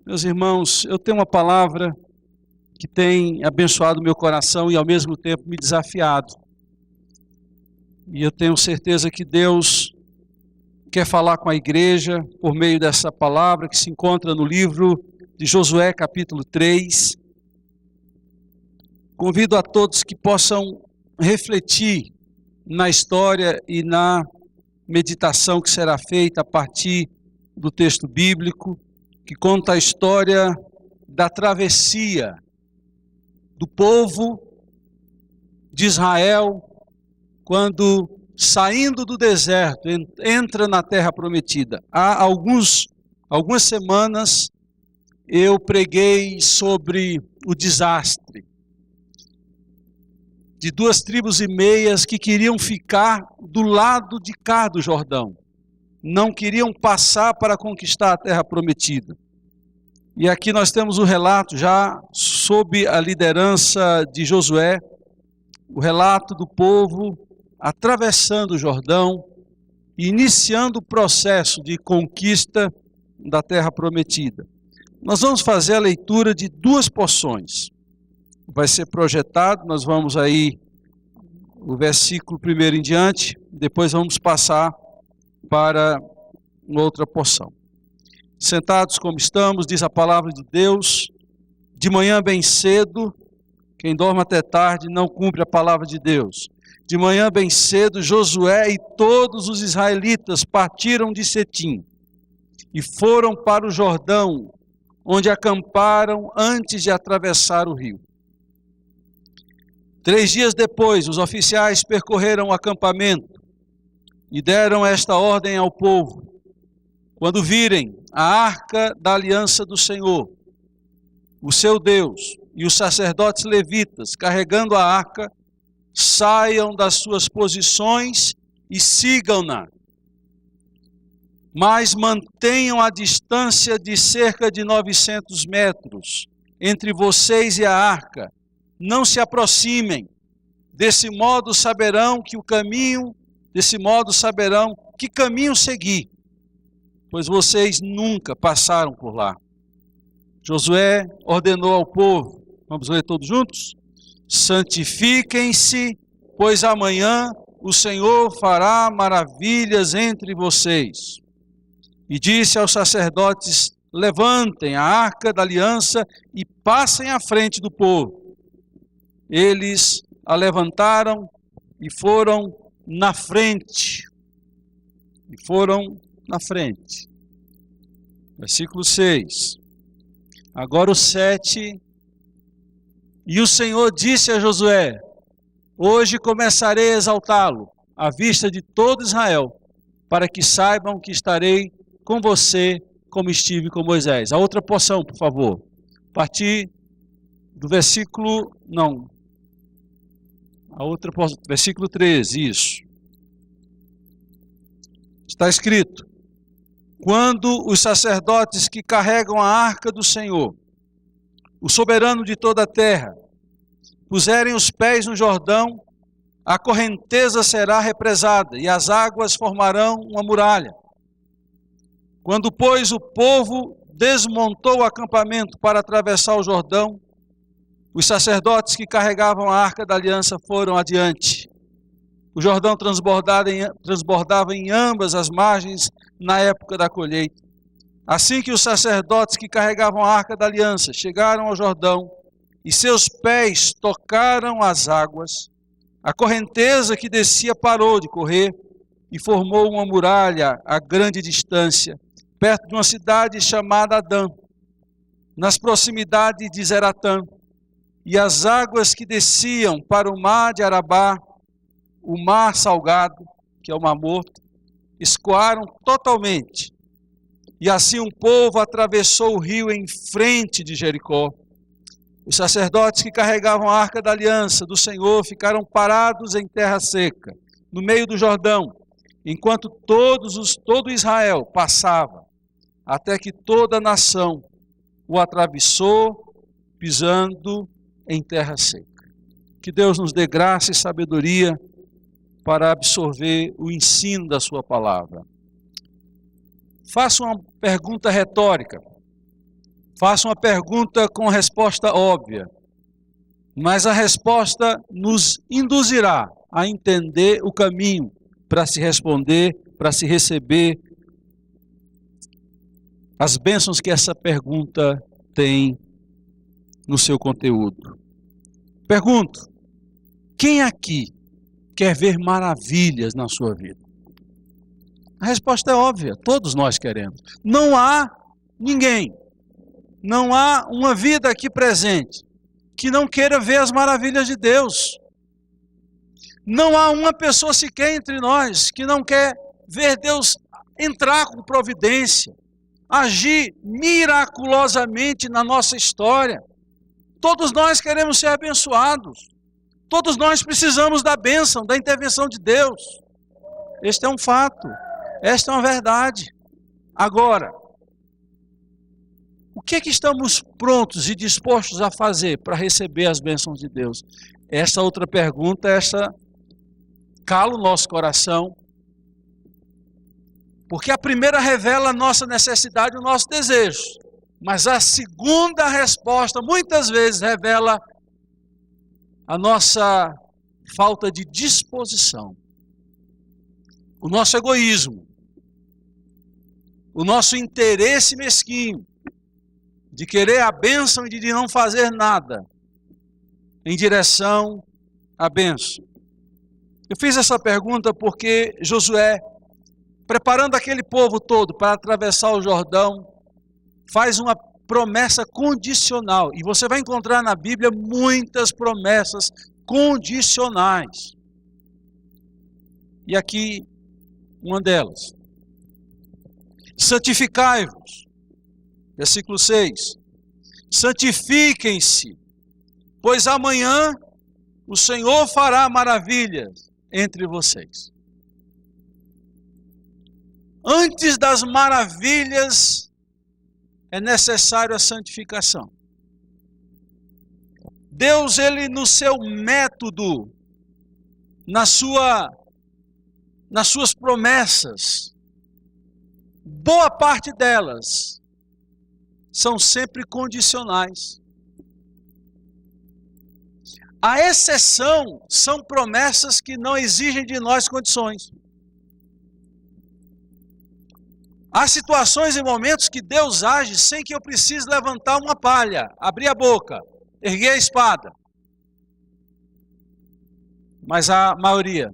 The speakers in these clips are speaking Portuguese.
Meus irmãos, eu tenho uma palavra que tem abençoado meu coração e ao mesmo tempo me desafiado. E eu tenho certeza que Deus quer falar com a igreja por meio dessa palavra que se encontra no livro de Josué, capítulo 3. Convido a todos que possam refletir na história e na meditação que será feita a partir do texto bíblico, que conta a história da travessia do povo de Israel, quando, saindo do deserto, entra na terra prometida. Há algumas semanas eu preguei sobre o desastre de 2,5 tribos que queriam ficar do lado de cá do Jordão. Não queriam passar para conquistar a terra prometida. E aqui nós temos o relato já sob a liderança de Josué, o relato do povo atravessando o Jordão e iniciando o processo de conquista da terra prometida. Nós vamos fazer a leitura de 2 porções. Vai ser projetado, nós vamos aí o versículo 1 em diante, depois vamos passar para outra porção. Sentados como estamos, diz a palavra de Deus, de manhã bem cedo, quem dorme até tarde não cumpre a palavra de Deus. De manhã bem cedo, Josué e todos os israelitas partiram de Setim e foram para o Jordão, onde acamparam antes de atravessar o rio. 3 dias depois, os oficiais percorreram o acampamento e deram esta ordem ao povo: quando virem a arca da aliança do Senhor, o seu Deus, e os sacerdotes levitas carregando a arca, saiam das suas posições e sigam-na. Mas mantenham a distância de cerca de 900 metros entre vocês e a arca. Não se aproximem. Desse modo saberão que caminho seguir, pois vocês nunca passaram por lá. Josué ordenou ao povo, vamos ler todos juntos? Santifiquem-se, pois amanhã o Senhor fará maravilhas entre vocês. E disse aos sacerdotes: levantem a arca da aliança e passem à frente do povo. Eles a levantaram e foram na frente. Versículo 6. Agora o 7. E o Senhor disse a Josué: hoje começarei a exaltá-lo à vista de todo Israel, para que saibam que estarei com você como estive com Moisés. A outra porção, por favor. A partir do versículo... versículo 13, isso. Está escrito: quando os sacerdotes que carregam a arca do Senhor, o soberano de toda a terra, puserem os pés no Jordão, a correnteza será represada e as águas formarão uma muralha. Quando, pois, o povo desmontou o acampamento para atravessar o Jordão, os sacerdotes que carregavam a arca da aliança foram adiante. O Jordão transbordava em ambas as margens na época da colheita. Assim que os sacerdotes que carregavam a arca da aliança chegaram ao Jordão e seus pés tocaram as águas, a correnteza que descia parou de correr e formou uma muralha a grande distância, perto de uma cidade chamada Adã, nas proximidades de Zeratã. E as águas que desciam para o mar de Arabá, o mar salgado, que é o mar morto, escoaram totalmente. E assim um povo atravessou o rio em frente de Jericó. Os sacerdotes que carregavam a arca da aliança do Senhor ficaram parados em terra seca, no meio do Jordão, enquanto todo Israel passava, até que toda a nação o atravessou, pisando em terra seca. Que Deus nos dê graça e sabedoria para absorver o ensino da sua palavra. Faço uma pergunta retórica. faço uma pergunta com resposta óbvia, mas a resposta nos induzirá a entender o caminho para se responder, para se receber as bênçãos que essa pergunta tem no seu conteúdo. Pergunto: quem aqui quer ver maravilhas na sua vida? A resposta é óbvia, todos nós queremos. Não há ninguém, não há uma vida aqui presente que não queira ver as maravilhas de Deus. Não há uma pessoa sequer entre nós que não quer ver Deus entrar com providência, agir miraculosamente na nossa história. Todos nós queremos ser abençoados. Todos nós precisamos da bênção, da intervenção de Deus. Este é um fato. Esta é uma verdade. Agora, o que é que estamos prontos e dispostos a fazer para receber as bênçãos de Deus? Essa outra pergunta, essa cala o nosso coração, porque a primeira revela a nossa necessidade, o nosso desejo, mas a segunda resposta muitas vezes revela a nossa falta de disposição, o nosso egoísmo, o nosso interesse mesquinho de querer a bênção e de não fazer nada em direção à bênção. Eu fiz essa pergunta porque Josué, preparando aquele povo todo para atravessar o Jordão, faz uma promessa condicional. E você vai encontrar na Bíblia muitas promessas condicionais. E aqui, uma delas. Santificai-vos. Versículo 6. Santifiquem-se, pois amanhã o Senhor fará maravilhas entre vocês. Antes das maravilhas, é necessário a santificação. Deus, ele no seu método, nas suas promessas, boa parte delas são sempre condicionais. A exceção são promessas que não exigem de nós condições. Há situações e momentos que Deus age sem que eu precise levantar uma palha, abrir a boca, erguer a espada. Mas a maioria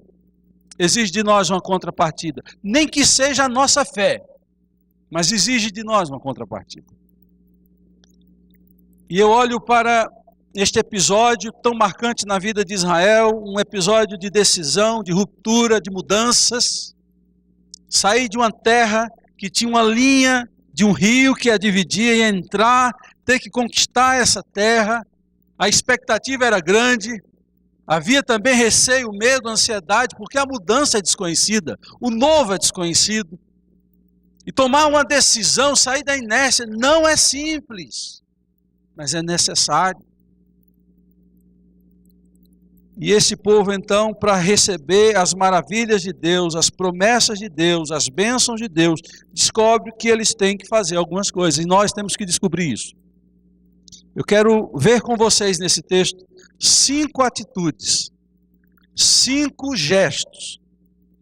exige de nós uma contrapartida. Nem que seja a nossa fé, mas exige de nós uma contrapartida. E eu olho para este episódio tão marcante na vida de Israel, um episódio de decisão, de ruptura, de mudanças. Sair de uma terra que tinha uma linha de um rio que a dividia e entrar, ter que conquistar essa terra. A expectativa era grande, havia também receio, medo, ansiedade, porque a mudança é desconhecida, o novo é desconhecido. E tomar uma decisão, sair da inércia, não é simples, mas é necessário. E esse povo, então, para receber as maravilhas de Deus, as promessas de Deus, as bênçãos de Deus, descobre que eles têm que fazer algumas coisas, e nós temos que descobrir isso. Eu quero ver com vocês nesse texto 5 atitudes, 5 gestos,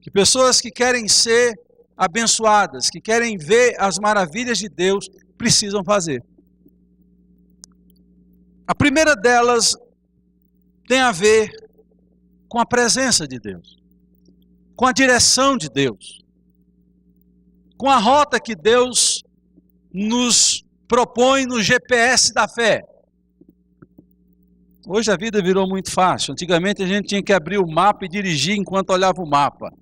que pessoas que querem ser abençoadas, que querem ver as maravilhas de Deus, precisam fazer. A primeira delas tem a ver com a presença de Deus, com a direção de Deus, com a rota que Deus nos propõe no GPS da fé. Hoje a vida virou muito fácil. Antigamente a gente tinha que abrir o mapa e dirigir enquanto olhava o mapa.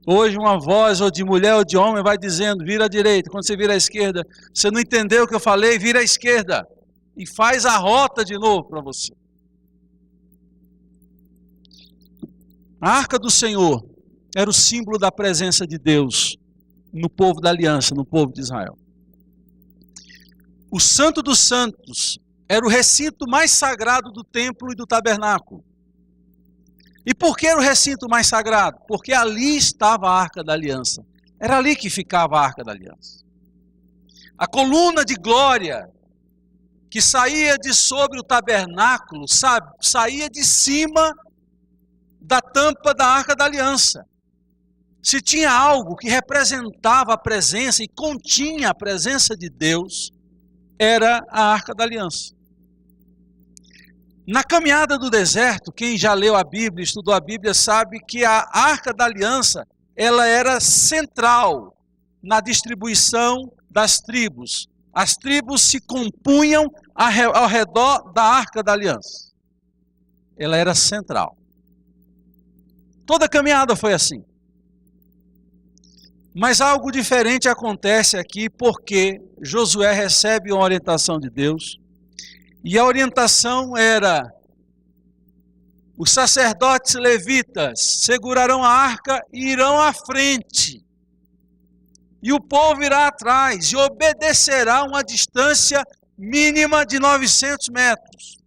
Hoje uma voz ou de mulher ou de homem vai dizendo, vira à direita. Quando você vira à esquerda, você não entendeu o que eu falei, vira à esquerda. E faz a rota de novo para você. A arca do Senhor era o símbolo da presença de Deus no povo da aliança, no povo de Israel. O Santo dos Santos era o recinto mais sagrado do templo e do tabernáculo. E por que era o recinto mais sagrado? Porque ali estava a arca da aliança. Era ali que ficava a arca da aliança. A coluna de glória que saía de sobre o tabernáculo, saía de cima da tampa da Arca da Aliança. Se tinha algo que representava a presença e continha a presença de Deus, era a Arca da Aliança. Na caminhada do deserto, quem já leu a Bíblia, estudou a Bíblia, sabe que a Arca da Aliança, ela era central na distribuição das tribos. As tribos se compunham ao redor da Arca da Aliança. Ela era central. Toda a caminhada foi assim. Mas algo diferente acontece aqui, porque Josué recebe uma orientação de Deus, e a orientação era: os sacerdotes levitas segurarão a arca e irão à frente, e o povo irá atrás e obedecerá uma distância mínima de 900 metros.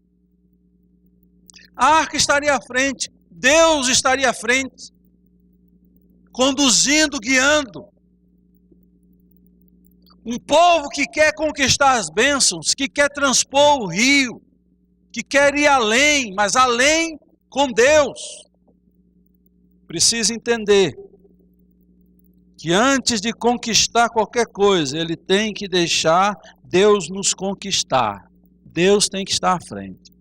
A arca estaria à frente, Deus estaria à frente, conduzindo, guiando. Um povo que quer conquistar as bênçãos, que quer transpor o rio, que quer ir além, mas além com Deus, precisa entender que antes de conquistar qualquer coisa, ele tem que deixar Deus nos conquistar. Deus tem que estar à frente.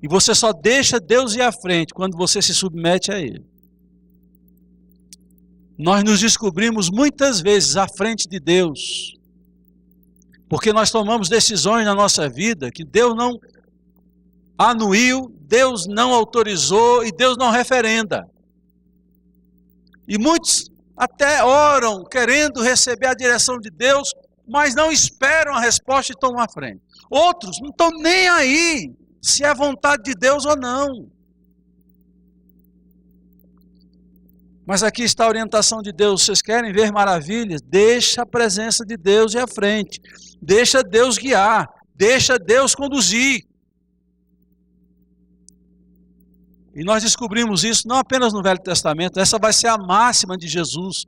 E você só deixa Deus ir à frente quando você se submete a Ele. Nós nos descobrimos muitas vezes à frente de Deus, porque nós tomamos decisões na nossa vida que Deus não anuiu, Deus não autorizou e Deus não referenda. E muitos até oram querendo receber a direção de Deus, mas não esperam a resposta e tomam a frente. Outros não estão nem aí se é vontade de Deus ou não. Mas aqui está a orientação de Deus. Vocês querem ver maravilhas? Deixa a presença de Deus ir à frente. Deixa Deus guiar. Deixa Deus conduzir. E nós descobrimos isso não apenas no Velho Testamento. Essa vai ser a máxima de Jesus.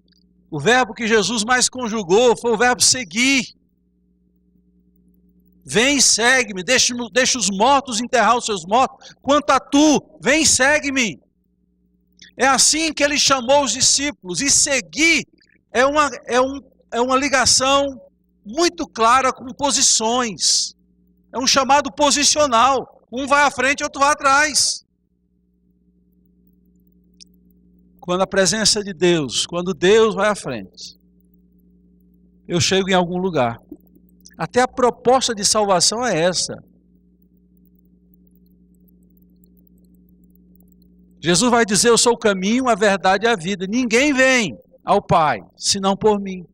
O verbo que Jesus mais conjugou foi o verbo seguir. Vem e segue-me. Deixa os mortos enterrar os seus mortos. Quanto a tu, vem e segue-me. É assim que ele chamou os discípulos. E seguir é uma ligação muito clara com posições. É um chamado posicional. Um vai à frente, outro vai atrás. Quando a presença de Deus, quando Deus vai à frente, eu chego em algum lugar. Até a proposta de salvação é essa. Jesus vai dizer: eu sou o caminho, a verdade e a vida. Ninguém vem ao Pai, senão por mim.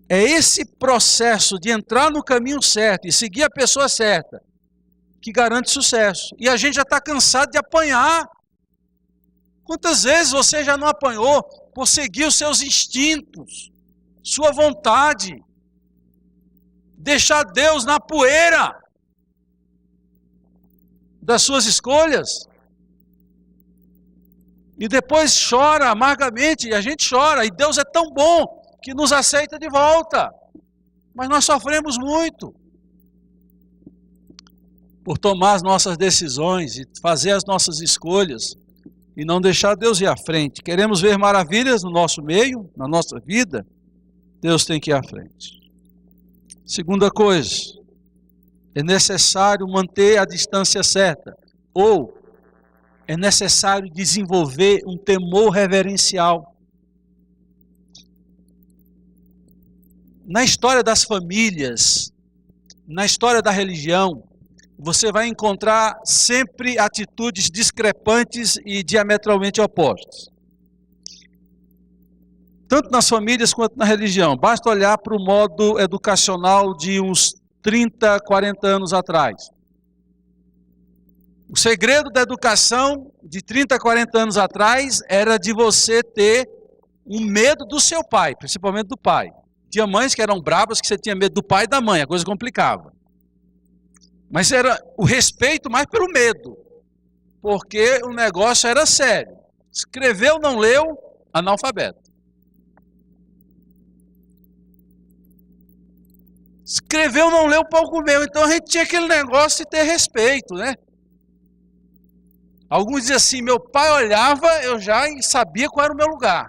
É esse processo de entrar no caminho certo e seguir a pessoa certa que garante sucesso. E a gente já está cansado de apanhar. Quantas vezes você já não apanhou por seguir os seus instintos, sua vontade, deixar Deus na poeira das suas escolhas? E depois chora amargamente, e a gente chora, e Deus é tão bom que nos aceita de volta. Mas nós sofremos muito por tomar as nossas decisões e fazer as nossas escolhas e não deixar Deus ir à frente. Queremos ver maravilhas no nosso meio, na nossa vida, Deus tem que ir à frente. Segunda coisa, é necessário manter a distância certa, ou é necessário desenvolver um temor reverencial. Na história das famílias, na história da religião, você vai encontrar sempre atitudes discrepantes e diametralmente opostas. Tanto nas famílias quanto na religião. Basta olhar para o modo educacional de uns 30, 40 anos atrás. O segredo da educação de 30, 40 anos atrás era de você ter um medo do seu pai, principalmente do pai. Tinha mães que eram bravas, que você tinha medo do pai e da mãe, a coisa complicava. Mas era o respeito mais pelo medo, porque o negócio era sério. Escreveu, não leu, analfabeto. Escreveu, não leu, pau comeu. Então a gente tinha aquele negócio de ter respeito, né? Alguns diziam assim, meu pai olhava, eu já sabia qual era o meu lugar.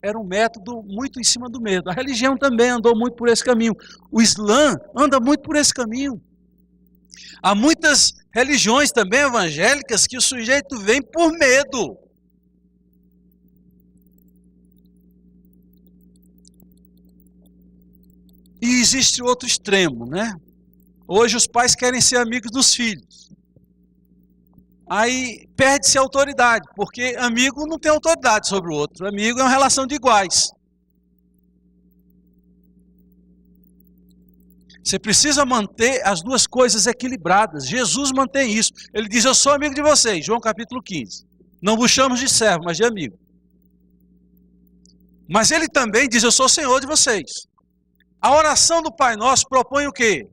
Era um método muito em cima do medo. A religião também andou muito por esse caminho. O Islã anda muito por esse caminho. Há muitas religiões também evangélicas que o sujeito vem por medo. E existe outro extremo, né? Hoje os pais querem ser amigos dos filhos. Aí perde-se a autoridade, porque amigo não tem autoridade sobre o outro. Amigo é uma relação de iguais. Você precisa manter as duas coisas equilibradas. Jesus mantém isso. Ele diz, eu sou amigo de vocês, João capítulo 15. Não vos chamo de servo, mas de amigo. Mas ele também diz, eu sou o Senhor de vocês. A oração do Pai Nosso propõe o quê?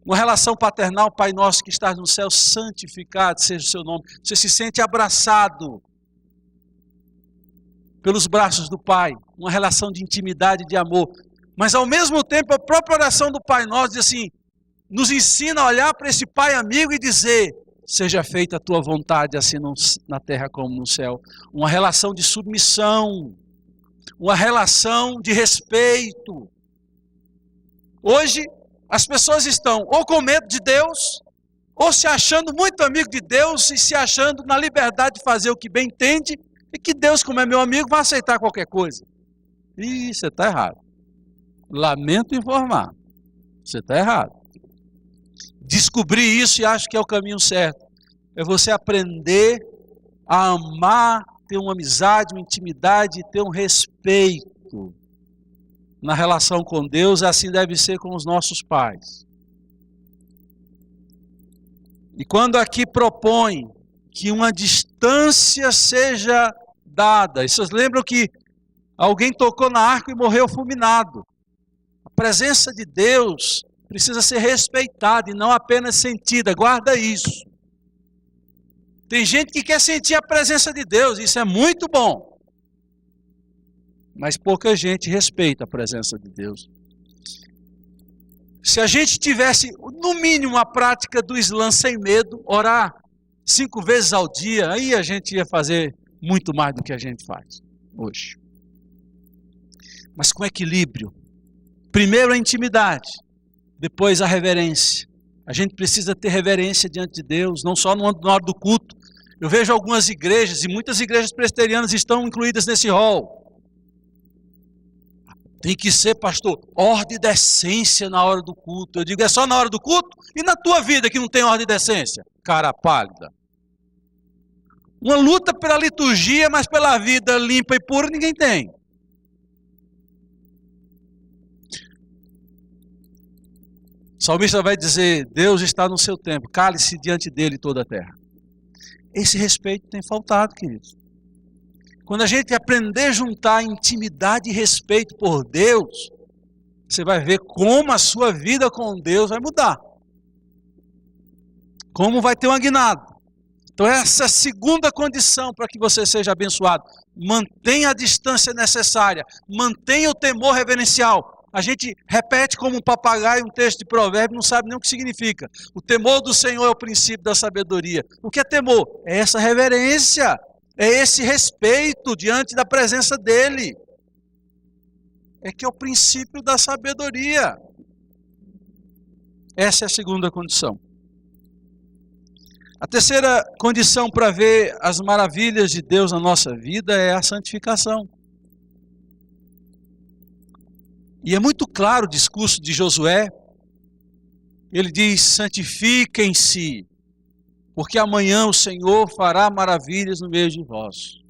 Uma relação paternal, Pai Nosso que estás no céu, santificado seja o seu nome. Você se sente abraçado pelos braços do Pai. Uma relação de intimidade e de amor. Mas ao mesmo tempo, a própria oração do Pai Nosso diz assim, nos ensina a olhar para esse Pai amigo e dizer, seja feita a tua vontade, assim na terra como no céu. Uma relação de submissão, uma relação de respeito. Hoje, as pessoas estão ou com medo de Deus, ou se achando muito amigo de Deus e se achando na liberdade de fazer o que bem entende, e que Deus, como é meu amigo, vai aceitar qualquer coisa. Ih, você está errado. Lamento informar, você está errado. Descobrir isso e acho que é o caminho certo. É você aprender a amar, ter uma amizade, uma intimidade, ter um respeito na relação com Deus, assim deve ser com os nossos pais. E quando aqui propõe que uma distância seja dada, vocês lembram que alguém tocou na arca e morreu fulminado. A presença de Deus precisa ser respeitada e não apenas sentida, guarda isso. Tem gente que quer sentir a presença de Deus, isso é muito bom. Mas pouca gente respeita a presença de Deus. Se a gente tivesse, no mínimo, a prática do Islã sem medo, orar 5 vezes ao dia, aí a gente ia fazer muito mais do que a gente faz hoje. Mas com equilíbrio. Primeiro a intimidade, depois a reverência. A gente precisa ter reverência diante de Deus, não só na hora do culto. Eu vejo algumas igrejas, e muitas igrejas presbiterianas estão incluídas nesse rol. Tem que ser, pastor, ordem e decência na hora do culto. Eu digo, é só na hora do culto? E na tua vida que não tem ordem e decência? Cara pálida. Uma luta pela liturgia, mas pela vida limpa e pura ninguém tem. O salmista vai dizer, Deus está no seu tempo, cale-se diante dele toda a terra. Esse respeito tem faltado, queridos. Quando a gente aprender a juntar intimidade e respeito por Deus, você vai ver como a sua vida com Deus vai mudar. Como vai ter uma guinada. Então essa é a segunda condição para que você seja abençoado. Mantenha a distância necessária. Mantenha o temor reverencial. A gente repete como um papagaio um texto de provérbio, não sabe nem o que significa. O temor do Senhor é o princípio da sabedoria. O que é temor? É essa reverência. É esse respeito diante da presença dele. É que é o princípio da sabedoria. Essa é a segunda condição. A terceira condição para ver as maravilhas de Deus na nossa vida é a santificação. E é muito claro o discurso de Josué. Ele diz, santifiquem-se, porque amanhã o Senhor fará maravilhas no meio de vós.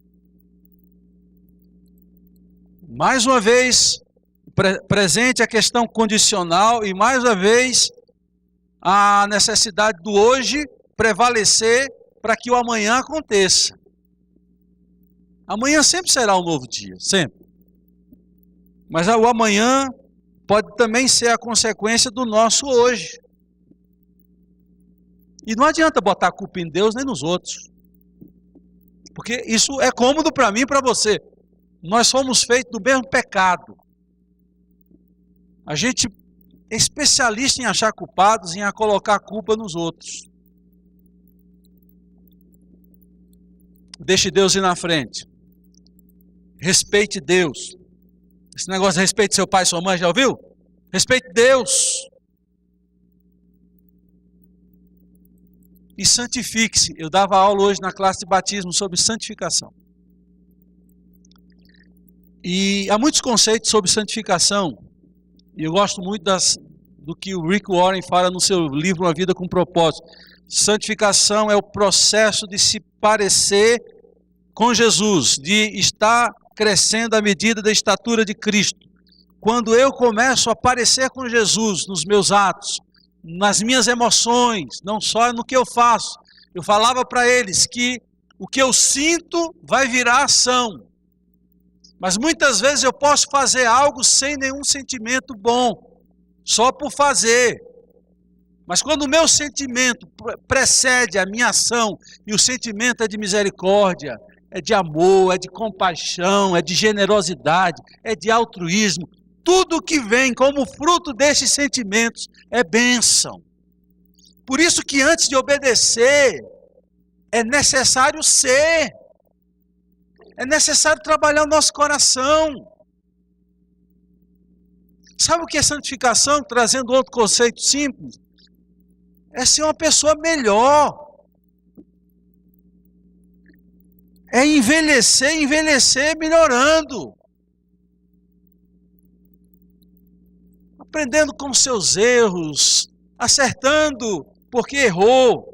Mais uma vez, presente a questão condicional e mais uma vez a necessidade do hoje prevalecer para que o amanhã aconteça. Amanhã sempre será um novo dia, sempre. Mas o amanhã pode também ser a consequência do nosso hoje. E não adianta botar a culpa em Deus nem nos outros. Porque isso é cômodo para mim e para você. Nós somos feitos do mesmo pecado. A gente é especialista em achar culpados e em colocar a culpa nos outros. Deixe Deus ir na frente. Respeite Deus. Esse negócio de respeite seu pai e sua mãe, já ouviu? Respeite Deus. E santifique-se. Eu dava aula hoje na classe de batismo sobre santificação. E há muitos conceitos sobre santificação. E eu gosto muito do que o Rick Warren fala no seu livro Uma Vida com Propósito. Santificação é o processo de se parecer com Jesus, de estar crescendo à medida da estatura de Cristo. Quando eu começo a parecer com Jesus nos meus atos, nas minhas emoções, não só no que eu faço. Eu falava para eles que o que eu sinto vai virar ação. Mas muitas vezes eu posso fazer algo sem nenhum sentimento bom, só por fazer. Mas quando o meu sentimento precede a minha ação, e o sentimento é de misericórdia, é de amor, é de compaixão, é de generosidade, é de altruísmo, tudo que vem como fruto desses sentimentos é bênção. Por isso que antes de obedecer, é necessário ser. É necessário trabalhar o nosso coração. Sabe o que é santificação? Trazendo outro conceito simples. É ser uma pessoa melhor. É envelhecer melhorando. Aprendendo com seus erros, acertando porque errou,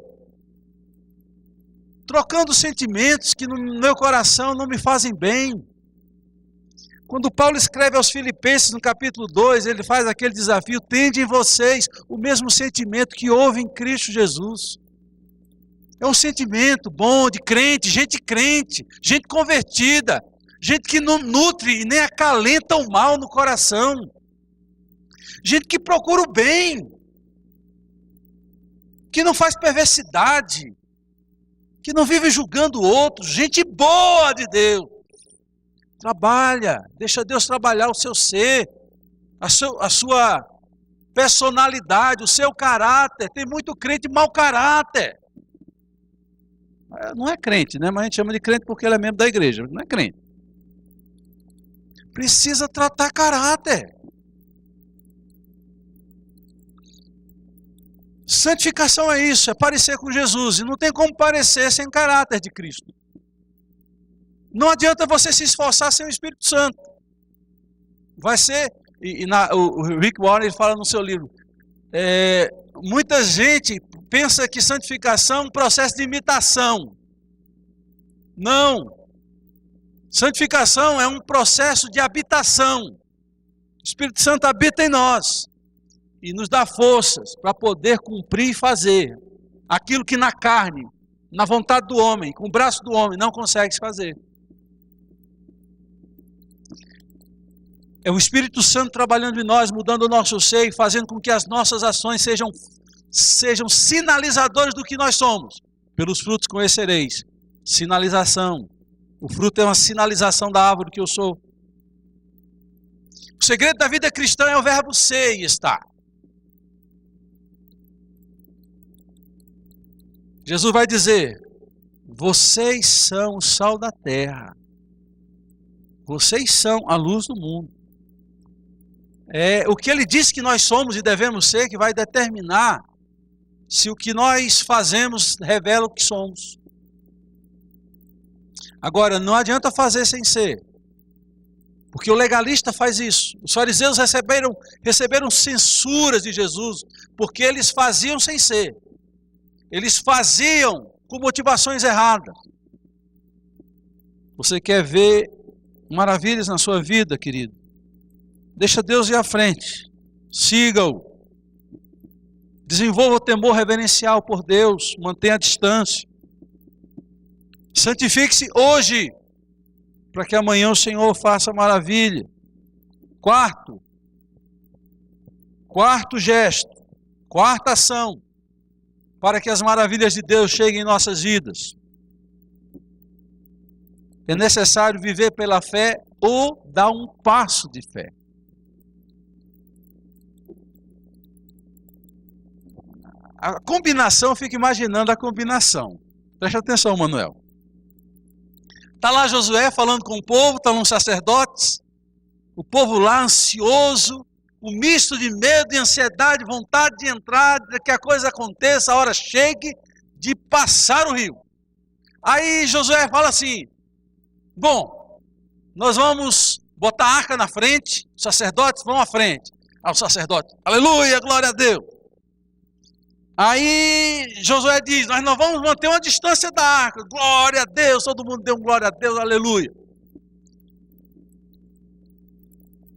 trocando sentimentos que no meu coração não me fazem bem. Quando Paulo escreve aos Filipenses no capítulo 2, ele faz aquele desafio: tende em vocês o mesmo sentimento que houve em Cristo Jesus. É um sentimento bom de crente, gente convertida, gente que não nutre e nem acalenta o mal no coração. Gente que procura o bem, que não faz perversidade, que não vive julgando outros, gente boa de Deus. Trabalha, deixa Deus trabalhar o seu ser, a sua personalidade, o seu caráter. Tem muito crente mau caráter. Não é crente, né? Mas a gente chama de crente porque ele é membro da igreja, não é crente. Precisa tratar caráter. Santificação é isso, é parecer com Jesus. E não tem como parecer sem caráter de Cristo. Não adianta você se esforçar sem o Espírito Santo. Vai ser, o Rick Warren ele fala no seu livro, muita gente pensa que santificação é um processo de imitação. Não. Santificação é um processo de habitação. O Espírito Santo habita em nós e nos dá forças para poder cumprir e fazer aquilo que na carne, na vontade do homem, com o braço do homem, não consegue fazer. É o Espírito Santo trabalhando em nós, mudando o nosso ser e fazendo com que as nossas ações sejam sinalizadores do que nós somos. Pelos frutos conhecereis. Sinalização. O fruto é uma sinalização da árvore que eu sou. O segredo da vida cristã é o verbo ser e estar. Jesus vai dizer: vocês são o sal da terra. Vocês são a luz do mundo. É o que ele diz que nós somos e devemos ser que vai determinar se o que nós fazemos revela o que somos. Agora, não adianta fazer sem ser, porque o legalista faz isso. Os fariseus receberam censuras de Jesus, porque eles faziam sem ser. Eles faziam com motivações erradas. Você quer ver maravilhas na sua vida, querido? Deixa Deus ir à frente. Siga-o. Desenvolva o temor reverencial por Deus. Mantenha a distância. Santifique-se hoje, para que amanhã o Senhor faça maravilha. Quarto gesto, quarta ação, para que as maravilhas de Deus cheguem em nossas vidas. É necessário viver pela fé ou dar um passo de fé. A combinação, eu fico imaginando a combinação. Presta atenção, Manuel. Está lá Josué falando com o povo, estão os sacerdotes, o povo lá ansioso, um misto de medo e ansiedade, vontade de entrar, de que a coisa aconteça, a hora chegue, de passar o rio. Aí Josué fala assim, bom, nós vamos botar a arca na frente, os sacerdotes vão à frente. Ao sacerdote, aleluia, glória a Deus. Aí Josué diz, nós não vamos manter uma distância da arca, glória a Deus, todo mundo deu um glória a Deus, aleluia.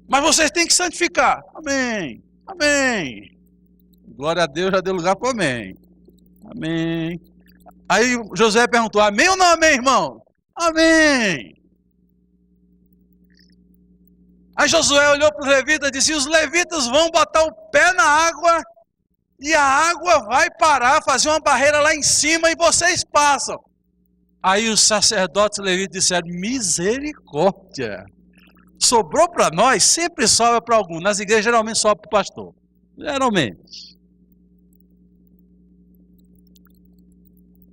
Mas vocês têm que santificar, amém, amém. Glória a Deus, já deu lugar para amém, amém. Aí Josué perguntou, amém ou não amém, irmão? Amém. Aí Josué olhou para os levitas e disse, os levitas vão botar o pé na água e a água vai parar, fazer uma barreira lá em cima e vocês passam. Aí os sacerdotes levitas disseram, misericórdia. Sobrou para nós, sempre sobra para algum. Nas igrejas geralmente sobra para o pastor. Geralmente.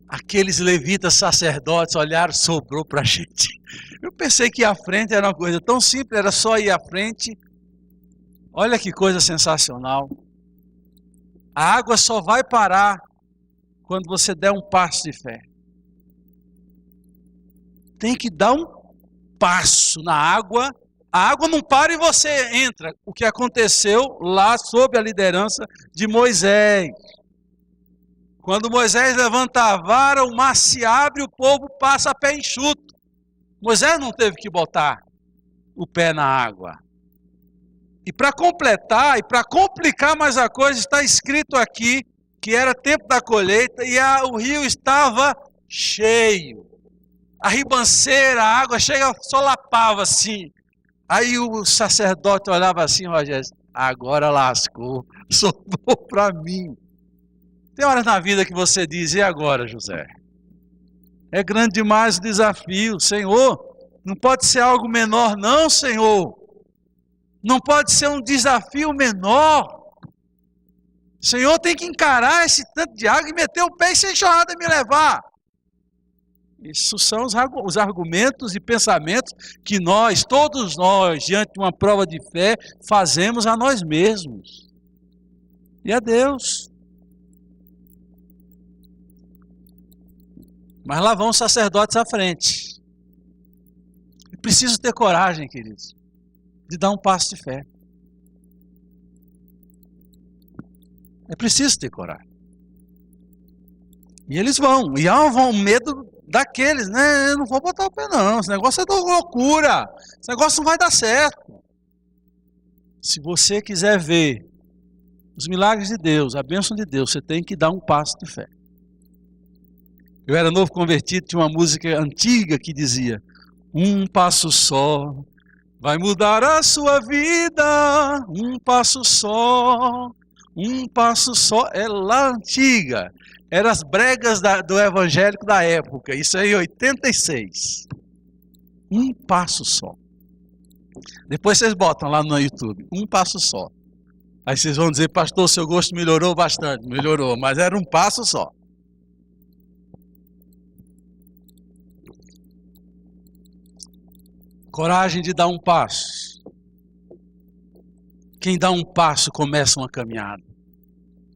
Aqueles levitas sacerdotes olharam, sobrou para a gente. Eu pensei que ir à frente era uma coisa tão simples, era só ir à frente. Olha que coisa sensacional. A água só vai parar quando você der um passo de fé. Tem que dar um passo na água. A água não para e você entra. O que aconteceu lá sob a liderança de Moisés. Quando Moisés levanta a vara, o mar se abre e o povo passa a pé enxuto. Moisés não teve que botar o pé na água. E para completar, e para complicar mais a coisa, está escrito aqui que era tempo da colheita e o rio estava cheio. A ribanceira, a água chega, solapava assim. Aí o sacerdote olhava assim, Rogério, agora lascou, sobrou para mim. Tem horas na vida que você diz, e agora, José? É grande demais o desafio, Senhor. Não pode ser algo menor, não, Senhor. Não pode ser um desafio menor. Senhor tem que encarar esse tanto de água e meter o pé sem enxurrada e me levar. Isso são os argumentos e pensamentos que nós, todos nós, diante de uma prova de fé, fazemos a nós mesmos. E a Deus. Mas lá vão os sacerdotes à frente. É preciso ter coragem, queridos, de dar um passo de fé. É preciso ter coragem. E eles vão. E há um medo daqueles, né? Eu não vou botar o pé não. Esse negócio é da loucura. Esse negócio não vai dar certo. Se você quiser ver os milagres de Deus, a bênção de Deus, você tem que dar um passo de fé. Eu era novo convertido, tinha uma música antiga que dizia, um passo só vai mudar a sua vida, um passo só, é lá antiga. Eram as bregas do evangélico da época, isso aí em 86. Um passo só. Depois vocês botam lá no YouTube, um passo só. Aí vocês vão dizer, pastor, seu gosto melhorou bastante. Melhorou, mas era um passo só. Coragem de dar um passo. Quem dá um passo começa uma caminhada.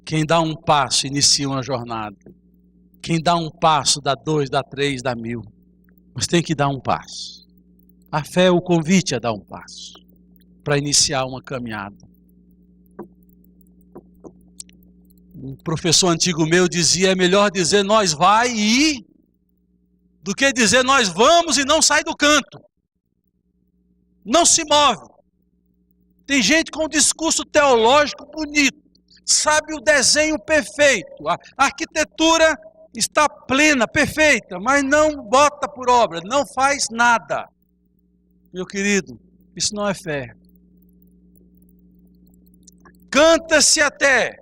Quem dá um passo inicia uma jornada. Quem dá um passo dá 2, dá 3, dá 1000. Mas tem que dar um passo. A fé é o convite a dar um passo para iniciar uma caminhada. Um professor antigo meu dizia, é melhor dizer nós vai e ir do que dizer nós vamos e não sai do canto. Não se move. Tem gente com um discurso teológico bonito, sabe o desenho perfeito, a arquitetura está plena, perfeita, mas não bota por obra, não faz nada. Meu querido, isso não é fé. Canta-se até,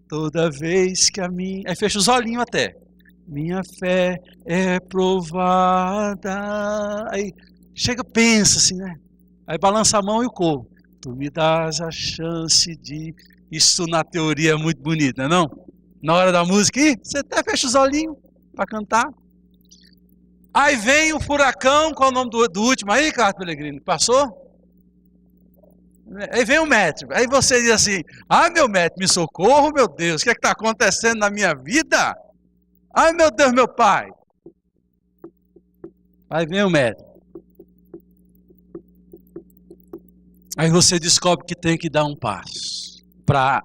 toda vez que a minha... Aí fecha os olhinhos até. Minha fé é provada. Aí chega, pensa assim, né? Aí balança a mão e o corpo. Tu me dás a chance de... Isso na teoria é muito bonito, não é não? Na hora da música, você até fecha os olhinhos para cantar. Aí vem o furacão, qual é o nome do último aí, Carlos Pellegrini? Passou? Aí vem o médico. Aí você diz assim, meu médico, me socorro, meu Deus, o que é que está acontecendo na minha vida? Ai, meu Deus, meu pai. Aí vem o médico. Aí você descobre que tem que dar um passo para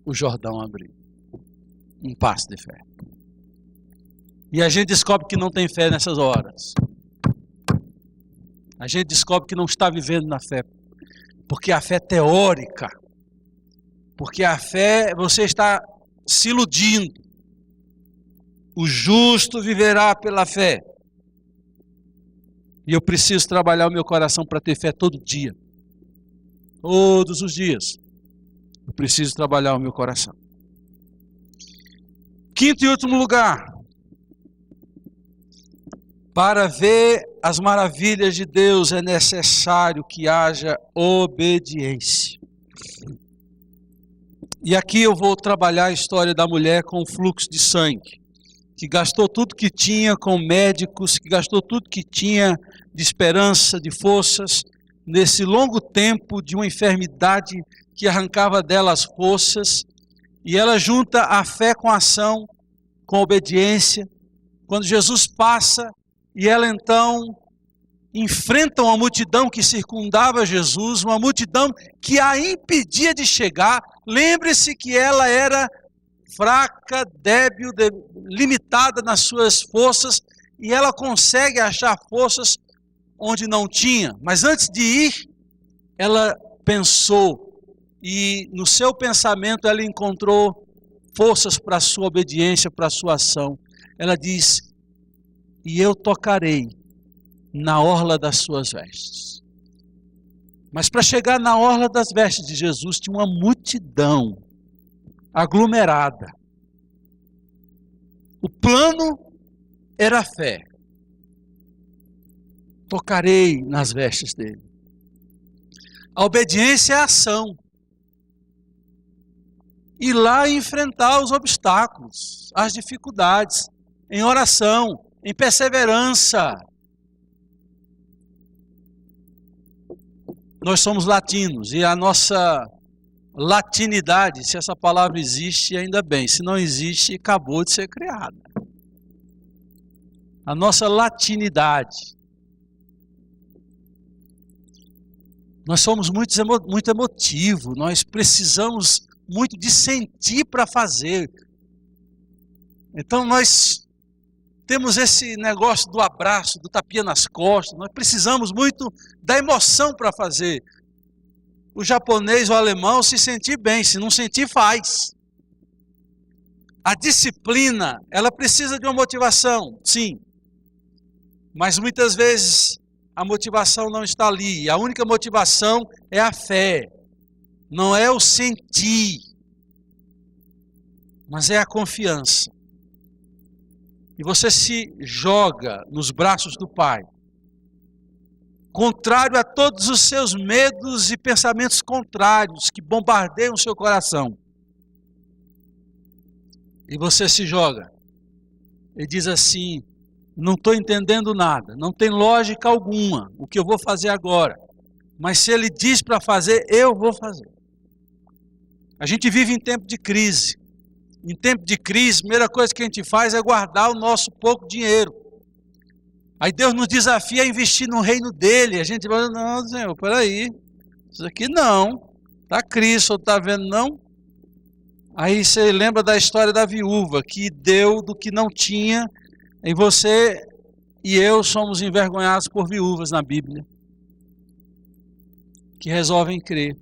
o Jordão abrir. Um passo de fé. E a gente descobre que não tem fé nessas horas. A gente descobre que não está vivendo na fé. Porque a fé é teórica. Porque a fé, você está se iludindo. O justo viverá pela fé. E eu preciso trabalhar o meu coração para ter fé todo dia. Todos os dias. Eu preciso trabalhar o meu coração. Quinto e último lugar. Para ver as maravilhas de Deus é necessário que haja obediência. E aqui eu vou trabalhar a história da mulher com o fluxo de sangue, que gastou tudo que tinha com médicos, que gastou tudo que tinha de esperança, de forças, nesse longo tempo de uma enfermidade que arrancava dela as forças, e ela junta a fé com a ação, com a obediência. Quando Jesus passa, e ela então enfrenta uma multidão que circundava Jesus, uma multidão que a impedia de chegar. Lembre-se que ela era fraca, débil, limitada nas suas forças, e ela consegue achar forças onde não tinha. Mas antes de ir, ela pensou, e no seu pensamento ela encontrou forças para a sua obediência, para a sua ação. Ela diz, e eu tocarei na orla das suas vestes. Mas para chegar na orla das vestes de Jesus, tinha uma multidão aglomerada. O plano era a fé. Tocarei nas vestes dele. A obediência é a ação. Ir lá e enfrentar os obstáculos, as dificuldades, em oração, em perseverança. Nós somos latinos e a nossa latinidade, se essa palavra existe, ainda bem. Se não existe, acabou de ser criada. A nossa latinidade. Nós somos muito emotivos, nós precisamos muito de sentir para fazer. Então nós temos esse negócio do abraço, do tapinha nas costas, nós precisamos muito da emoção para fazer. O japonês, o alemão, se sentir bem, se não sentir, faz. A disciplina, ela precisa de uma motivação, sim. Mas muitas vezes a motivação não está ali. A única motivação é a fé. Não é o sentir, mas é a confiança. E você se joga nos braços do Pai, contrário a todos os seus medos e pensamentos contrários que bombardeiam o seu coração. E você se joga e diz assim, não estou entendendo nada, não tem lógica alguma o que eu vou fazer agora, mas se ele diz para fazer, eu vou fazer. A gente vive em tempo de crise. Em tempo de crise, a primeira coisa que a gente faz é guardar o nosso pouco dinheiro. Aí Deus nos desafia a investir no reino dele. A gente fala, não, Senhor, peraí, isso aqui não. Está crise, o senhor está vendo não? Aí você lembra da história da viúva, que deu do que não tinha, e você e eu somos envergonhados por viúvas na Bíblia, que resolvem crer.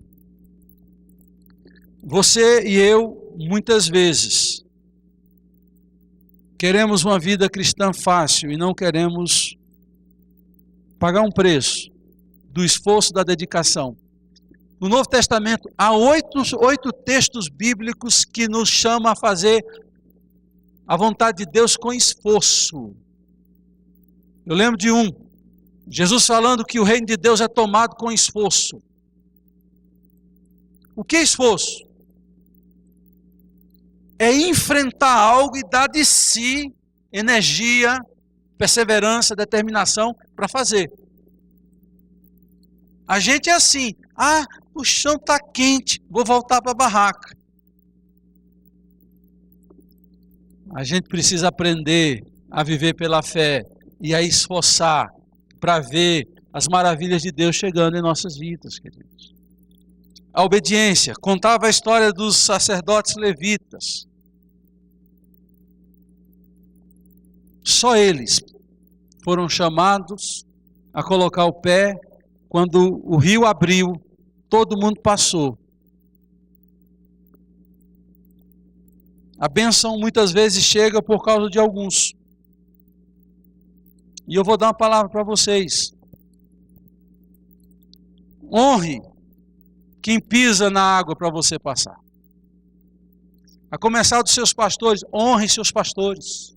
Você e eu, muitas vezes, queremos uma vida cristã fácil e não queremos pagar um preço do esforço, da dedicação. No Novo Testamento, há oito textos bíblicos que nos chamam a fazer a vontade de Deus com esforço. Eu lembro de um, Jesus falando que o reino de Deus é tomado com esforço. O que é esforço? é enfrentar algo e dar de si energia, perseverança, determinação para fazer. A gente é assim, o chão está quente, vou voltar para a barraca. A gente precisa aprender a viver pela fé e a esforçar para ver as maravilhas de Deus chegando em nossas vidas, queridos. A obediência, contava a história dos sacerdotes levitas. Só eles foram chamados a colocar o pé. Quando o rio abriu, todo mundo passou. A bênção muitas vezes chega por causa de alguns. E eu vou dar uma palavra para vocês. Honre quem pisa na água para você passar. A começar dos seus pastores, honre seus pastores.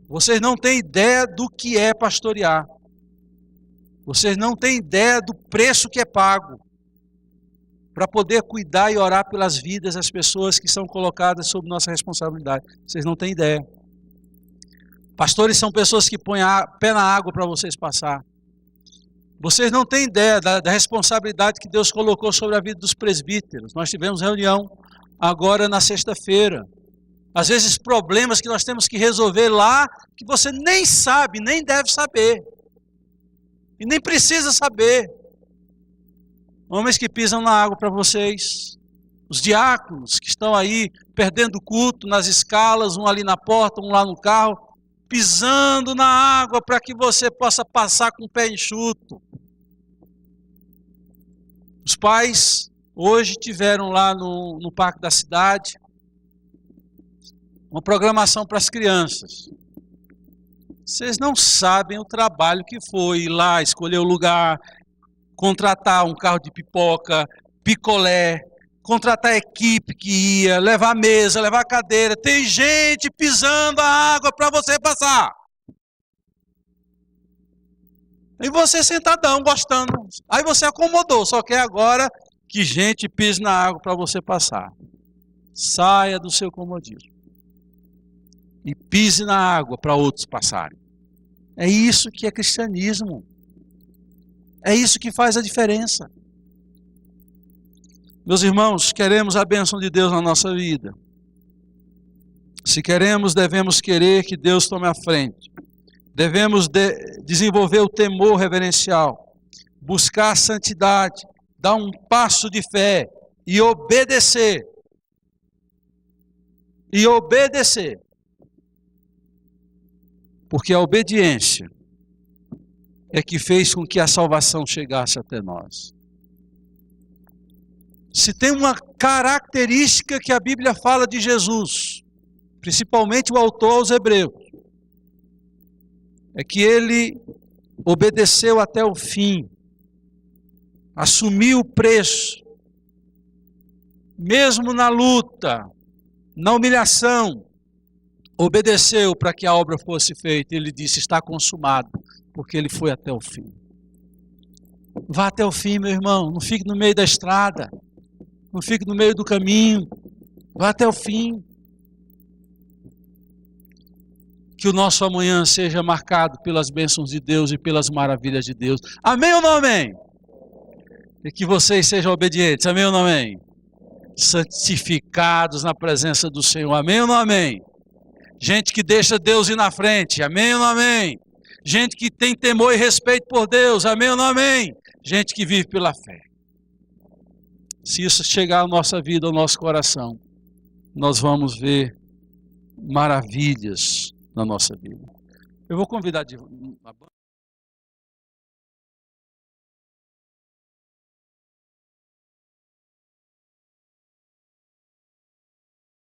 Vocês não têm ideia do que é pastorear. Vocês não têm ideia do preço que é pago para poder cuidar e orar pelas vidas das pessoas que são colocadas sob nossa responsabilidade. Vocês não têm ideia. Pastores são pessoas que põem pé na água para vocês passar. Vocês não têm ideia da responsabilidade que Deus colocou sobre a vida dos presbíteros. Nós tivemos reunião agora na sexta-feira. Às vezes problemas que nós temos que resolver lá, que você nem sabe, nem deve saber. E nem precisa saber. Homens que pisam na água para vocês. Os diáconos que estão aí perdendo o culto nas escalas, um ali na porta, um lá no carro, pisando na água para que você possa passar com o pé enxuto. Os pais hoje tiveram lá no Parque da Cidade uma programação para as crianças. Vocês não sabem o trabalho que foi ir lá, escolher o lugar, contratar um carro de pipoca, picolé, contratar a equipe que ia, levar a mesa, levar a cadeira. Tem gente pisando a água para você passar. E você sentadão, gostando. Aí você acomodou, só quer agora que gente pise na água para você passar. Saia do seu comodismo. E pise na água para outros passarem. É isso que é cristianismo. É isso que faz a diferença. Meus irmãos, queremos a bênção de Deus na nossa vida. Se queremos, devemos querer que Deus tome a frente. Devemos desenvolver o temor reverencial, buscar a santidade, dar um passo de fé e obedecer. E obedecer. Porque a obediência é que fez com que a salvação chegasse até nós. Se tem uma característica que a Bíblia fala de Jesus, principalmente o autor aos Hebreus, é que ele obedeceu até o fim, assumiu o preço, mesmo na luta, na humilhação, obedeceu para que a obra fosse feita. Ele disse, está consumado, porque ele foi até o fim. Vá até o fim, meu irmão, não fique no meio da estrada, não fique no meio do caminho, vá até o fim. Que o nosso amanhã seja marcado pelas bênçãos de Deus e pelas maravilhas de Deus. Amém ou não amém? E que vocês sejam obedientes. Amém ou não amém? Santificados na presença do Senhor. Amém ou não amém? Gente que deixa Deus ir na frente. Amém ou não amém? Gente que tem temor e respeito por Deus. Amém ou não amém? Gente que vive pela fé. Se isso chegar à nossa vida, ao nosso coração, nós vamos ver maravilhas na nossa vida. Eu vou convidar de